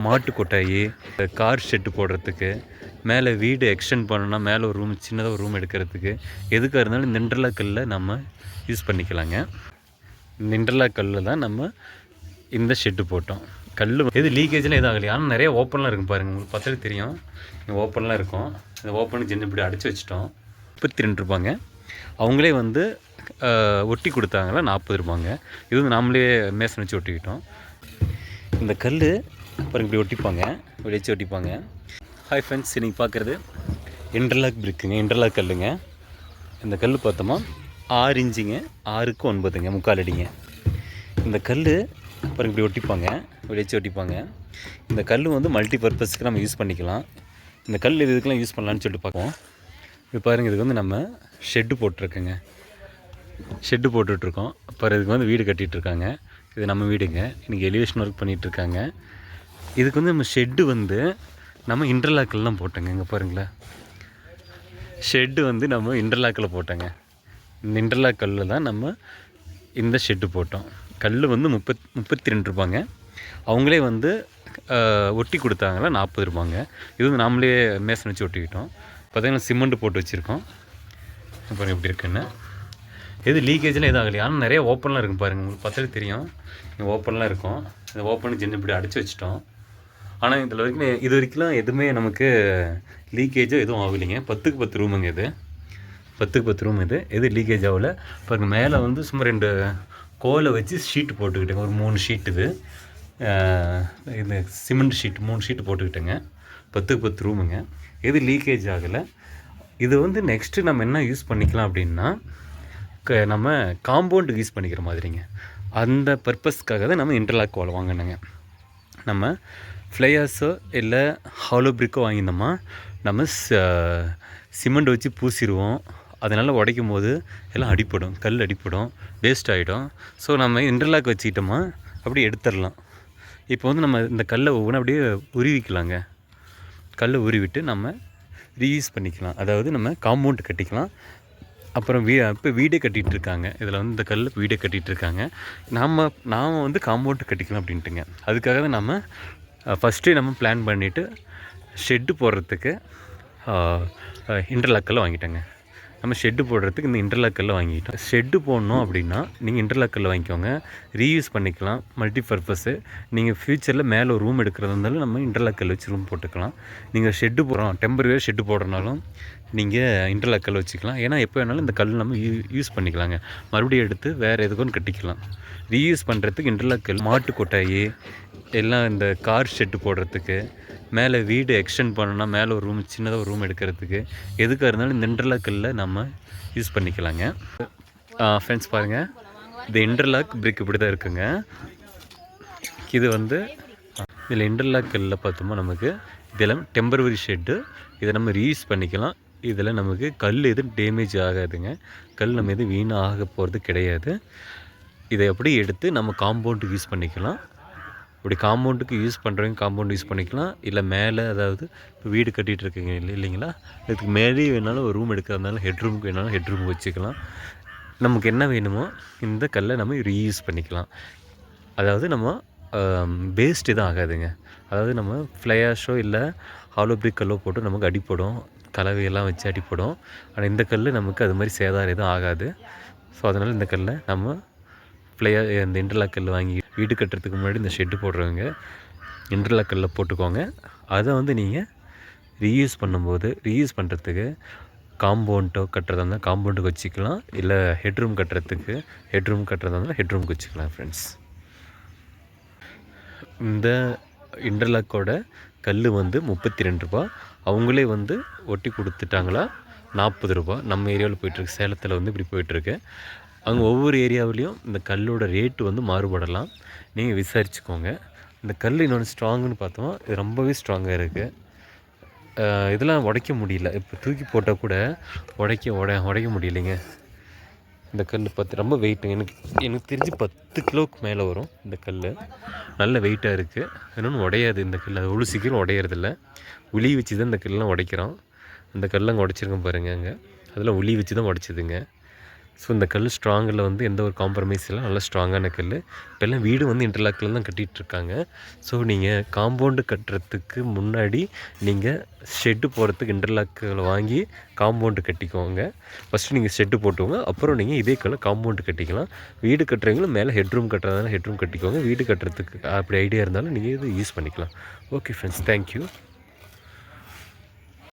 மாட்டு கொட்டாயி, car shed போடுறதுக்கு, மேலே வீடு எக்ஸ்டெண்ட் பண்ணணும்னா மேலே ஒரு ரூம் சின்னதாக ஒரு ரூம் எடுக்கிறதுக்கு, எதுக்காக இருந்தாலும் இந்த இன்டர்லாக் கல்லை நம்ம யூஸ் பண்ணிக்கலாங்க. இந்த இன்டர்லாக் கல்லில் தான் நம்ம இந்த ஷெட்டு போட்டோம். கல் எது லீக்கேஜ்லாம் எதுவும் ஆகலையா? ஆனால் நிறைய ஓப்பன்லாம் இருக்கும் பாருங்கள், உங்களுக்கு பார்த்தாலே தெரியும். இங்கே ஓப்பன்லாம் இருக்கும். இந்த ஓப்பனுக்கு சின்ன இப்படி அடித்து வச்சிட்டோம். 32 ரூபாங்க. அவங்களே வந்து ஒட்டி கொடுத்தாங்களா 40 ரூபாங்க. இது வந்து நாமளே மேசன் வச்சு ஒட்டிக்கிட்டோம். இந்த கல் அப்புறம் இப்படி ஒட்டிப்பாங்க, இப்படி வச்சு ஒட்டிப்பாங்க. ஹாய் ஃப்ரெண்ட்ஸ், இன்றைக்கி பார்க்குறது இன்டர்லாக் பிரிக்குங்க, இன்டர்லாக் கல்லுங்க. இந்த கல் பார்த்தோமா 6 இன்ச்சுங்க, 6க்கு 9ங்க, 3/4 அடிங்க. இந்த கல் அப்புறம் இப்படி ஒட்டிப்பாங்க, இப்படி வச்சு ஒட்டிப்பாங்க. இந்த கல் வந்து மல்டி பர்பஸ்க்கு நம்ம யூஸ் பண்ணிக்கலாம். இந்த கல் இதுக்கெலாம் யூஸ் பண்ணலான்னு சொல்லிட்டு பார்ப்போம். இது பாருங்கள், இதுக்கு வந்து நம்ம ஷெட்டு போட்டிருக்கோங்க, ஷெட்டு போட்டுட்ருக்கோம். அப்புறம் இதுக்கு வந்து வீடு கட்டிகிட்ருக்காங்க. இது நம்ம வீடுங்க. இன்றைக்கி எலிவேஷன் ஒர்க் பண்ணிகிட்ருக்காங்க. இதுக்கு வந்து நம்ம ஷெட்டு வந்து நம்ம இன்டர்லாக்கில் தான் போட்டோங்க. இங்கே பாருங்களேன், ஷெட்டு வந்து நம்ம இன்டர்லாக்கில் போட்டோங்க. இந்த இன்டர்லாக் கல்லில் தான் நம்ம இந்த ஷெட்டு போட்டோம். கல் வந்து 32 ரூபாங்க. அவங்களே வந்து ஒட்டி கொடுத்தாங்களா 40 ரூபாங்க. இது வந்து நாமளே மேசன் வச்சு ஒட்டிக்கிட்டோம். பார்த்திங்கன்னா சிமெண்ட் போட்டு வச்சுருக்கோம். அப்புறம் எப்படி இருக்குன்னு எது லீக்கேஜ்லாம் எதுவும் ஆகலையா? ஆனால் நிறைய ஓப்பன்லாம் இருக்கும் பாருங்கள், உங்களுக்கு பார்த்தாலே தெரியும். இங்கே ஓப்பன்லாம் இருக்கும். இந்த ஓப்பனுக்கு சின்ன இப்படி அடித்து வச்சிட்டோம். ஆனால் இதில் வரைக்கும் இது வரைக்கும் எதுவுமே நமக்கு லீக்கேஜோ எதுவும் ஆகலைங்க. 10க்கு 10 ரூமுங்க. இது 10க்கு 10 ரூம். எது லீக்கேஜ் ஆகலை பாருங்கள். மேலே வந்து சும்மா 2 கோலை வச்சு ஷீட்டு போட்டுக்கிட்டேங்க. ஒரு 3 ஷீட்டு இந்த சிமெண்ட் ஷீட் 3 ஷீட்டு போட்டுக்கிட்டேங்க. 10க்கு 10 ரூமுங்க. எது லீக்கேஜ் ஆகலை. இது வந்து நெக்ஸ்ட்டு நம்ம என்ன யூஸ் பண்ணிக்கலாம் அப்படின்னா, நம்ம காம்பவுண்டுக்கு யூஸ் பண்ணிக்கிற மாதிரிங்க. அந்த பர்பஸ்க்காக தான் நம்ம இன்டர்லாக் வால் வாங்கினோங்க. நம்ம ஃப்ளையர்ஸோ இல்லை ஹாலோ பிரிக்கோ வாங்கியிருந்தோமா நம்ம சிமெண்ட் வச்சு பூசிடுவோம். அதனால் உடைக்கும் போது எல்லாம் அடிப்படும், கல் அடிப்படும், வேஸ்ட் ஆகிடும். ஸோ நம்ம இன்டர்லாக் வச்சுக்கிட்டோமா அப்படியே எடுத்துடலாம். இப்போ வந்து நம்ம இந்த கல்லை ஒவ்வொன்றும் அப்படியே உருவிக்கலாங்க. கல்லை உருவிட்டு நம்ம ரீயூஸ் பண்ணிக்கலாம். அதாவது நம்ம காம்பவுண்ட் கட்டிக்கலாம். அப்புறம் இப்போ வீடே கட்டிகிட்டு இருக்காங்க. இதில் வந்து இந்த கல் வீடே கட்டிகிட்டு இருக்காங்க. நாம் வந்து காம்பவுண்ட் கட்டிக்கலாம் அப்படின்ட்டுங்க. அதுக்காக தான் நம்ம ஃபஸ்ட்டே நம்ம பிளான் பண்ணிவிட்டு ஷெட்டு போடுறதுக்கு இன்டர்லாக் கல்லை வாங்கிட்டோங்க. நம்ம ஷெட்டு போடுறதுக்கு இந்த இன்டர்லாக் கல்லை வாங்கிட்டோம். ஷெட்டு போடணும் அப்படின்னா நீங்கள் இன்டர்லாக் கல்லை வாங்கிக்கோங்க. ரீயூஸ் பண்ணிக்கலாம், மல்டி பர்பஸ்ஸு. நீங்கள் ஃப்யூச்சரில் மேலே ஒரு ரூம் எடுக்கிறதா இருந்தாலும் நம்ம இன்டர்லாக் கல் வச்சு ரூம் போட்டுக்கலாம். நீங்கள் ஷெட்டு போடுறோம், டெம்பரரியாக ஷெட்டு போடுறனாலும் நீங்கள் இன்டர்லாக் கல் வச்சுக்கலாம். ஏன்னா எப்போ வேணாலும் இந்த கல் நம்ம யூஸ் பண்ணிக்கலாங்க. மறுபடியும் எடுத்து வேறு எதுக்கும் கட்டிக்கலாம். ரீயூஸ் பண்ணுறதுக்கு இன்டர்லாக் கல், மாட்டு கொட்டாயி, எல்லாம் இந்த கார் ஷெட்டு போடுறதுக்கு, மேலே வீடு எக்ஸ்டெண்ட் பண்ணணும்னா மேலே ஒரு ரூம் சின்னதாக ஒரு ரூம் எடுக்கிறதுக்கு, எதுக்காக இருந்தாலும் இந்த இன்டர்லாக் கல்லை நம்ம யூஸ் பண்ணிக்கலாங்க. ஃப்ரெண்ட்ஸ் பாருங்கள், இந்த இன்டர்லாக் பிரிக் இப்படி தான் இருக்குங்க. இது வந்து இதில் இன்டர்லாக் கல்லில் பார்த்தோமா நமக்கு இதெல்லாம் டெம்பரவரி ஷெட்டு. இதை நம்ம ரீயூஸ் பண்ணிக்கலாம். இதில் நமக்கு கல் எதுவும் டேமேஜ் ஆகாதுங்க. கல் நம்ம எதுவும் வீணாக ஆக போகிறது கிடையாது. இதை எப்படி எடுத்து நம்ம காம்பவுண்டுக்கு யூஸ் பண்ணிக்கலாம். இப்படி காம்பவுண்டுக்கு யூஸ் பண்ணுறவங்க காம்பவுண்ட் யூஸ் பண்ணிக்கலாம். இல்லை மேலே, அதாவது இப்போ வீடு கட்டிகிட்டு இருக்கீங்க இல்லைங்களா, இதுக்கு மேலே வேணாலும் ஒரு ரூம் எடுக்கிறதுனால ஹெட்ரூமுக்கு வேணாலும் ஹெட்ரூம் வச்சுக்கலாம். நமக்கு என்ன வேணுமோ இந்த கல்லை நம்ம ரீயூஸ் பண்ணிக்கலாம். அதாவது நம்ம வேஸ்ட் எதுவும் ஆகாதுங்க. அதாவது நம்ம ஃப்ளையாஷோ இல்லை ஹாலோ பிரிக் கல்லோ போட்டு நமக்கு அடிப்படும், கலவையெல்லாம் வச்சு அடிப்படும். ஆனால் இந்த கல் நமக்கு அது மாதிரி சேதாரம் எதுவும் ஆகாது. ஸோ அதனால் இந்த கல்லை நம்ம இந்த இன்டர்லாக் கல் வாங்கி வீடு கட்டுறதுக்கு முன்னாடி இந்த ஷெட்டு போடுறவங்க இன்டர்லாக் கல்லில் போட்டுக்கோங்க. அதை வந்து நீங்கள் ரீயூஸ் பண்ணும்போது ரீயூஸ் பண்ணுறதுக்கு காம்பவுண்டோ கட்டுறதா இருந்தால் காம்பவுண்டுக்கு வச்சுக்கலாம். இல்லை ஹெட்ரூம் கட்டுறதுக்கு கட்டுறதா இருந்தால் ஹெட்ரூமுக்கு வச்சுக்கலாம். ஃப்ரெண்ட்ஸ், இந்த இன்டர்லாக்கோட கல் வந்து 32 ரூபா. அவங்களே வந்து ஒட்டி கொடுத்துட்டாங்களா 40 ரூபா. நம்ம ஏரியாவில் போயிட்டுருக்கு, சேலத்தில் வந்து இப்படி போயிட்டுருக்கு. அங்கே ஒவ்வொரு ஏரியாவிலையும் இந்த கல்லோட ரேட்டு வந்து மாறுபடலாம். நீங்கள் விசாரிச்சுக்கோங்க. இந்த கல் இன்னொன்று ஸ்ட்ராங்குன்னு பார்த்தோம், இது ரொம்பவே ஸ்ட்ராங்காக இருக்குது. இதெல்லாம் உடைக்க முடியல. இப்போ தூக்கி போட்டால் கூட உடைக்க முடியலைங்க. இந்த கல் ரொம்ப வெயிட்டுங்க. எனக்கு தெரிஞ்சு 10 கிலோவுக்கு மேலே வரும் இந்த கல். நல்ல வெயிட்டாக இருக்குது. இன்னொன்று உடையாது இந்த கல். அது அவ்வளோ சீக்கிரம் உடையிறதில்ல. உளி வச்சு தான் இந்த கல்லாம் உடைக்கிறோம். அந்த கல்லாம் உடைச்சிருக்கோம் பாருங்கள். அங்கே அதெல்லாம் உளி வச்சு தான் உடைச்சிதுங்க. ஸோ இந்த கல் ஸ்ட்ராங்கில் வந்து எந்த ஒரு காம்ப்ரமைஸ் இல்லை, நல்லா ஸ்ட்ராங்கான கல். இப்போல்லாம் வீடு வந்து இன்டர்லாக்கில் தான் கட்டிகிட்ருக்காங்க. ஸோ நீங்கள் காம்பவுண்டு கட்டுறதுக்கு முன்னாடி நீங்கள் ஷெட்டு போடுறதுக்கு இன்டர்லாக்கில் வாங்கி காம்பவுண்டு கட்டிக்கோங்க. ஃபஸ்ட்டு நீங்கள் ஷெட்டு போட்டுவோங்க, அப்புறம் நீங்கள் இதே கல்லை காம்பவுண்டு கட்டிக்கலாம். வீடு கட்டுறவங்களும் மேலே ஹெட்ரூம் கட்டுறதுனால ஹெட்ரூம் கட்டிக்கோங்க. வீடு கட்டுறதுக்கு அப்படி ஐடியா இருந்தாலும் நீங்கள் இது யூஸ் பண்ணிக்கலாம். Okay friends, thank you.